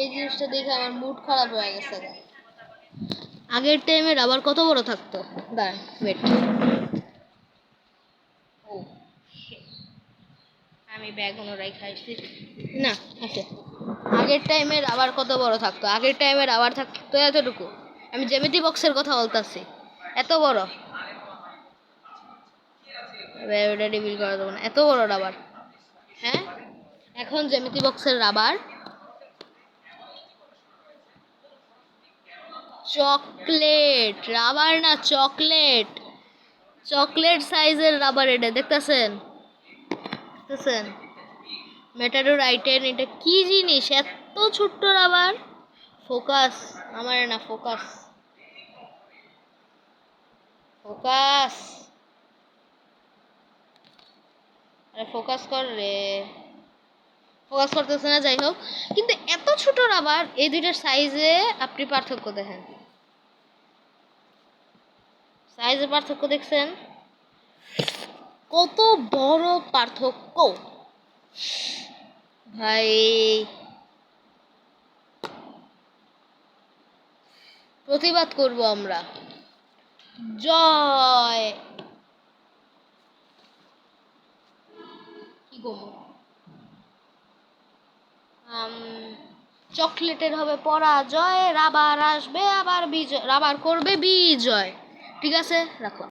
এই জিনিসটা দেখে আমার মুড খারাপ হয়ে গেছে। আগের টাইমে রাবার কত বড় থাকতো, দাঁড়ান ওয়েট, ও আমি ব্যাগ ওনারাই খাইছি না আছে। আগের টাইমে রাবার কত বড় থাকতো, আগের টাইমে রাবার থাকতো এতটুকু, আমি জ্যামিতি বক্সের কথা বলতেছি, এত বড়। ওটা রিভিল করা যাবে না, এত বড় রাবার। হ্যাঁ, এখন জ্যামিতি বক্সের রাবার চকলেট, রাবার না চকলেট, চকলেট সাইজের রাবার, এটা দেখতেছেন, দেখতেছেন মেটাডোর আইটেন, এটা কি জিনিস, এত ছোট্ট রাবার। ফোকাস আমার না, ফোকাস ফোকাস, আরে ফোকাস কর রে, ফোকাস করতেছে না। যাই হোক, কিন্তু এত ছোট রাবার, এই দুইটার সাইজে আপনি পার্থক্য দেখেন, সাইজে পার্থক্য দেখছেন, কত বড় পার্থক্য ভাই। প্রতিবাদ করব আমরা, জয়, কি করবো, চকলেটের হবে পরাজয়, রাবার আসবে আবার বিজয়, রাবার করবে বিজয়। ঠিক আছে, রাখো।